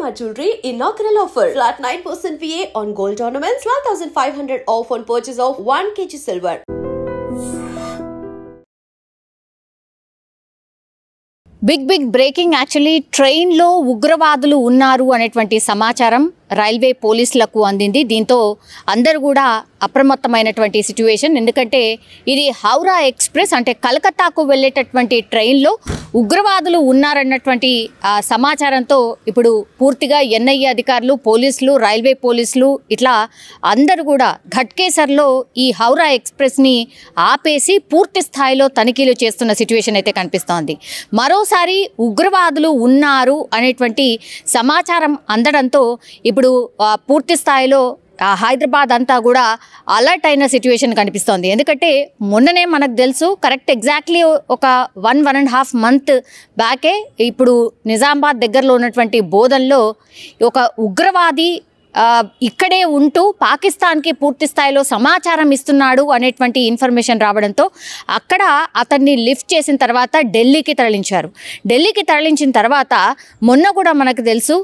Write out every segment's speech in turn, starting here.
Shalimar Jewelry inaugural offer. Flat 9% VA on gold ornaments, 12,500 off on purchase of 1 kg silver. Big breaking actually ట్రైన్లో ఉగ్రవాదులు ఉన్నారు అనేటువంటి సమాచారం railway పోలీసులకు అందింది. దీంతో అందరూ కూడా అప్రమత్తమైనటువంటి సిచ్యువేషన్. ఎందుకంటే ఇది హౌరా ఎక్స్ప్రెస్ అంటే కలకత్తాకు వెళ్ళేటటువంటి ట్రైన్లో ఉగ్రవాదులు ఉన్నారన్నటువంటి సమాచారంతో ఇప్పుడు పూర్తిగా ఎన్ఐఏ అధికారులు, పోలీసులు, రైల్వే పోలీసులు ఇట్లా అందరూ కూడా ఘట్కేసర్లో ఈ హౌరా ఎక్స్ప్రెస్ని ఆపేసి పూర్తి స్థాయిలో తనిఖీలు చేస్తున్న సిచ్యువేషన్ అయితే కనిపిస్తోంది. మరోసారి ఉగ్రవాదులు ఉన్నారు అనేటువంటి సమాచారం అందడంతో ఇప్పుడు పూర్తి స్థాయిలో హైదరాబాద్ అంతా కూడా అలర్ట్ అయిన సిచ్యువేషన్ కనిపిస్తోంది. ఎందుకంటే మొన్ననే మనకు తెలుసు కరెక్ట్ ఎగ్జాక్ట్లీ ఒక 1.5 month బ్యాకే ఇప్పుడు నిజామాబాద్ దగ్గరలో ఉన్నటువంటి బోధన్లో ఒక ఉగ్రవాది ఇక్కడే ఉంటూ పాకిస్తాన్కి పూర్తి స్థాయిలో సమాచారం ఇస్తున్నాడు అనేటువంటి ఇన్ఫర్మేషన్ రావడంతో అక్కడ అతన్ని లిఫ్ట్ చేసిన తర్వాత ఢిల్లీకి తరలించిన తర్వాత మొన్న కూడా మనకు తెలుసు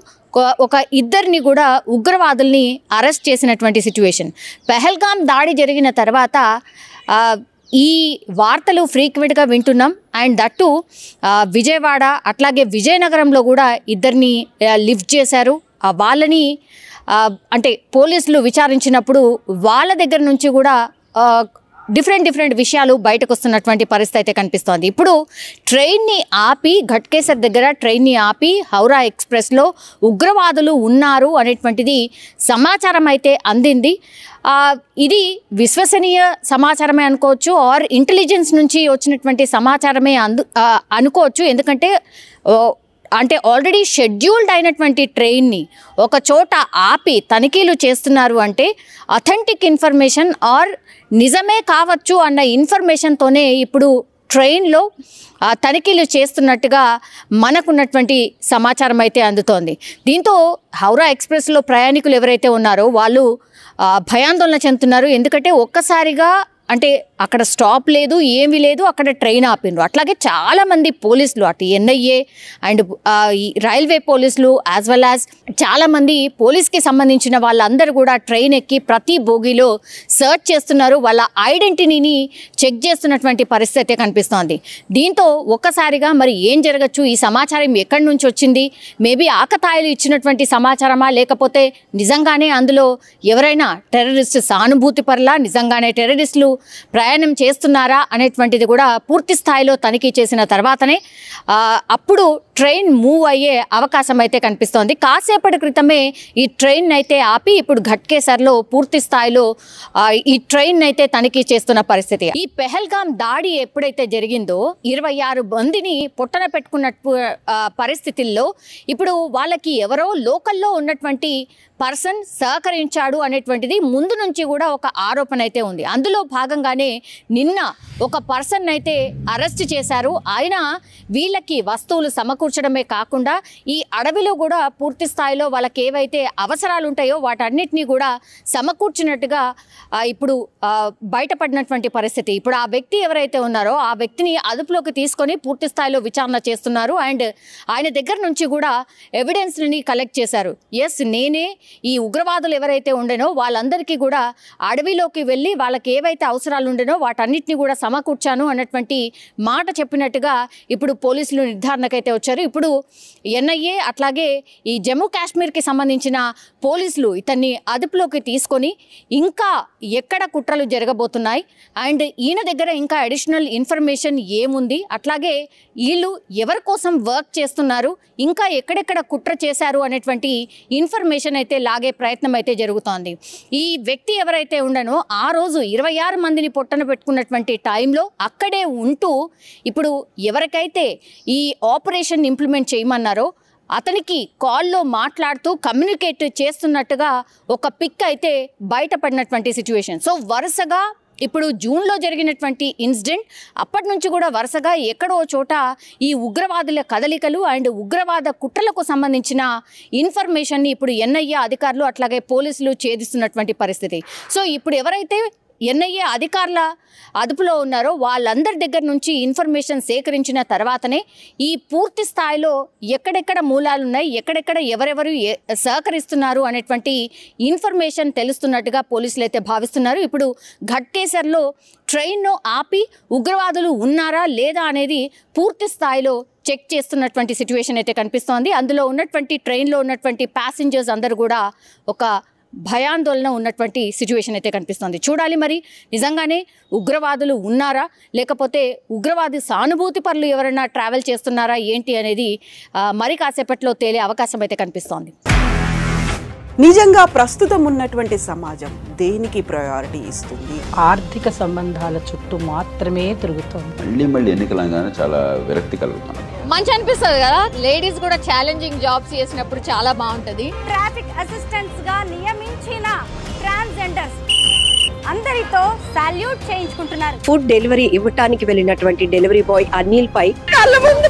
ఒక ఇద్దరిని కూడా ఉగ్రవాదుల్ని అరెస్ట్ చేసినటువంటి సిచ్యువేషన్. పెహల్గాం దాడి జరిగిన తర్వాత ఈ వార్తలు ఫ్రీక్వెంట్గా వింటున్నాం. అండ్ దట్టు విజయవాడ అట్లాగే విజయనగరంలో కూడా ఇద్దరిని లిఫ్ట్ చేశారు. వాళ్ళని అంటే పోలీసులు విచారించినప్పుడు వాళ్ళ దగ్గర నుంచి కూడా డిఫరెంట్ విషయాలు బయటకు వస్తున్నటువంటి పరిస్థితి అయితే కనిపిస్తోంది. ఇప్పుడు ట్రైన్ని ఆపి ఘట్కేసర్ దగ్గర ట్రైన్ని ఆపి హౌరా ఎక్స్ప్రెస్లో ఉగ్రవాదులు ఉన్నారు అనేటువంటిది సమాచారం అయితే అందింది. ఇది విశ్వసనీయ సమాచారమే అనుకోవచ్చు, ఆర్ ఇంటెలిజెన్స్ నుంచి వచ్చినటువంటి సమాచారమే అనుకోవచ్చు. ఎందుకంటే అంటే ఆల్రెడీ షెడ్యూల్డ్ అయినటువంటి ట్రైన్ని ఒక చోట ఆపి తనిఖీలు చేస్తున్నారు అంటే అథెంటిక్ ఇన్ఫర్మేషన్ ఆర్ నిజమే కావచ్చు అన్న ఇన్ఫర్మేషన్తోనే ఇప్పుడు ట్రైన్లో తనిఖీలు చేస్తున్నట్టుగా మనకున్నటువంటి సమాచారం అయితే అందుతోంది. దీంతో హౌరా ఎక్స్ప్రెస్లో ప్రయాణికులు ఎవరైతే ఉన్నారో వాళ్ళు భయాందోళన చెందుతున్నారు. ఎందుకంటే ఒక్కసారిగా అంటే అక్కడ స్టాప్ లేదు, ఏమీ లేదు, అక్కడ ట్రైన్ ఆపిండ్రు. అట్లాగే చాలామంది పోలీసులు అటు ఎన్ఐఏ అండ్ రైల్వే పోలీసులు యాజ్ వెల్ యాజ్ చాలామంది పోలీస్కి సంబంధించిన వాళ్ళందరూ కూడా ట్రైన్ ఎక్కి ప్రతి బోగిలో సర్చ్ చేస్తున్నారు. వాళ్ళ ఐడెంటిటీని చెక్ చేస్తున్నటువంటి పరిస్థితి కనిపిస్తోంది. దీంతో ఒక్కసారిగా మరి ఏం జరగచ్చు, ఈ సమాచారం ఎక్కడి నుంచి వచ్చింది, మేబీ ఆకతాయిలు ఇచ్చినటువంటి సమాచారమా, లేకపోతే నిజంగానే అందులో ఎవరైనా టెర్రరిస్ట్ సానుభూతి పరులా, నిజంగానే టెర్రరిస్టులు ప్రయాణం చేస్తున్నారా అనేటువంటిది కూడా పూర్తి స్థాయిలో తనిఖీ చేసిన తర్వాతనే అప్పుడు ట్రైన్ మూవ్ అయ్యే అవకాశం అయితే కనిపిస్తోంది. కాసేపటి క్రితమే ఈ ట్రైన్ అయితే ఆపి ఇప్పుడు ఘట్కేసర్లో పూర్తి స్థాయిలో ఈ ట్రైన్ అయితే తనిఖీ చేస్తున్న పరిస్థితి. ఈ పెహల్గాం దాడి ఎప్పుడైతే జరిగిందో 26 మందిని పొట్టన పెట్టుకున్నట్టు పరిస్థితుల్లో ఇప్పుడు వాళ్ళకి ఎవరో లోకల్లో ఉన్నటువంటి పర్సన్ సహకరించాడు అనేటువంటిది ముందు నుంచి కూడా ఒక ఆరోపణ అయితే ఉంది. అందులో భాగంగానే నిన్న ఒక పర్సన్ అయితే అరెస్ట్ చేశారు. ఆయన వీళ్ళకి వస్తువులు సమకూర్చడమే కాకుండా ఈ అడవిలో కూడా పూర్తి స్థాయిలో వాళ్ళకి ఏవైతే అవసరాలు ఉంటాయో వాటన్నిటినీ కూడా సమకూర్చినట్టుగా ఇప్పుడు బయటపడినటువంటి పరిస్థితి. ఇప్పుడు ఆ వ్యక్తి ఎవరైతే ఉన్నారో ఆ వ్యక్తిని అదుపులోకి తీసుకొని పూర్తి స్థాయిలో విచారణ చేస్తున్నారు. అండ్ ఆయన దగ్గర నుంచి కూడా ఎవిడెన్స్ని కలెక్ట్ చేశారు. ఎస్, నేనే ఈ ఉగ్రవాదులు ఎవరైతే ఉండేనో వాళ్ళందరికీ కూడా అడవిలోకి వెళ్ళి వాళ్ళకి ఏవైతే అవసరాలు ఉండేనో వాటన్నిటిని కూడా సమకూర్చాను అన్నటువంటి మాట చెప్పినట్టుగా ఇప్పుడు పోలీసులు నిర్ధారణకైతే వచ్చారు. ఇప్పుడు ఎన్ఐఏ అట్లాగే ఈ జమ్మూ కాశ్మీర్కి సంబంధించిన పోలీసులు ఇతన్ని అదుపులోకి తీసుకొని ఇంకా ఎక్కడ కుట్రలు జరగబోతున్నాయి అండ్ ఈయన దగ్గర ఇంకా అడిషనల్ ఇన్ఫర్మేషన్ ఏముంది, అట్లాగే వీళ్ళు ఎవరి కోసం వర్క్ చేస్తున్నారు, ఇంకా ఎక్కడెక్కడ కుట్ర చేశారు అనేటువంటి ఇన్ఫర్మేషన్ అయితే లాగే ప్రయత్నం అయితే జరుగుతోంది. ఈ వ్యక్తి ఎవరైతే ఉండనో ఆ రోజు 26 మందిని పొట్టన పెట్టుకున్నటువంటి టైంలో అక్కడే ఉంటూ ఇప్పుడు ఎవరికైతే ఈ ఆపరేషన్ ఇంప్లిమెంట్ చేయమన్నారో అతనికి కాల్లో మాట్లాడుతూ కమ్యూనికేట్ చేస్తున్నట్టుగా ఒక పిక్ అయితే బయటపడినటువంటి సిచ్యువేషన్. సో వరుసగా ఇప్పుడు జూన్లో జరిగినటువంటి ఇన్సిడెంట్ అప్పటి నుంచి కూడా వరుసగా ఎక్కడో చోట ఈ ఉగ్రవాదుల కదలికలు అండ్ ఉగ్రవాద కుట్రలకు సంబంధించిన ఇన్ఫర్మేషన్ని ఇప్పుడు ఎన్ఐఏ అధికారులు అట్లాగే పోలీసులు ఛేదిస్తున్నటువంటి పరిస్థితి. సో ఇప్పుడు ఎవరైతే ఎన్ఐఏ అధికారుల అదుపులో ఉన్నారో వాళ్ళందరి దగ్గర నుంచి ఇన్ఫర్మేషన్ సేకరించిన తర్వాతనే ఈ పూర్తి స్థాయిలో ఎక్కడెక్కడ మూలాలు ఉన్నాయి, ఎక్కడెక్కడ ఎవరెవరు సహకరిస్తున్నారు అనేటువంటి ఇన్ఫర్మేషన్ తెలుస్తున్నట్టుగా పోలీసులు అయితే భావిస్తున్నారు. ఇప్పుడు ఘట్కేసర్లో ట్రైన్ను ఆపి ఉగ్రవాదులు ఉన్నారా లేదా అనేది పూర్తి స్థాయిలో చెక్ చేస్తున్నటువంటి సిచ్యువేషన్ అయితే కనిపిస్తోంది. అందులో ఉన్నటువంటి ట్రైన్లో ఉన్నటువంటి ప్యాసింజర్స్ అందరూ కూడా ఒక భయాందోళన ఉన్నటువంటి సిచ్యువేషన్ అయితే కనిపిస్తుంది. చూడాలి మరి నిజంగానే ఉగ్రవాదులు ఉన్నారా లేకపోతే ఉగ్రవాది సానుభూతి పరులు ఎవరైనా ట్రావెల్ చేస్తున్నారా ఏంటి అనేది మరి కాసేపట్లో తేలే అవకాశం అయితే కనిపిస్తోంది. నిజంగా ప్రస్తుతం ఉన్నటువంటి సమాజం దేనికి ప్రయారిటీ ఇస్తుంది? ఆర్థిక సంబంధాల చుట్టూ మాత్రమే తిరుగుతుంది. మళ్ళీ ఎన్నికలంగానే చాలా విరక్తి కలుగుతుంది. మంచి అనిపిస్తుంది కదా, లేడీస్ కూడా ఛాలెంజింగ్ జాబ్స్ చేసినప్పుడు చాలా బాగుంటది. ట్రాఫిక్ అసిస్టెంట్స్ గా నియమించిన ట్రాన్స్జెండర్స్ అందరితో సాల్యూట్ చేయించుకుంటున్నారు. ఫుడ్ డెలివరీ ఇవ్వటానికి వెళ్ళినటువంటి డెలివరీ బాయ్ అనిల్ పై కళ్ళ ముందు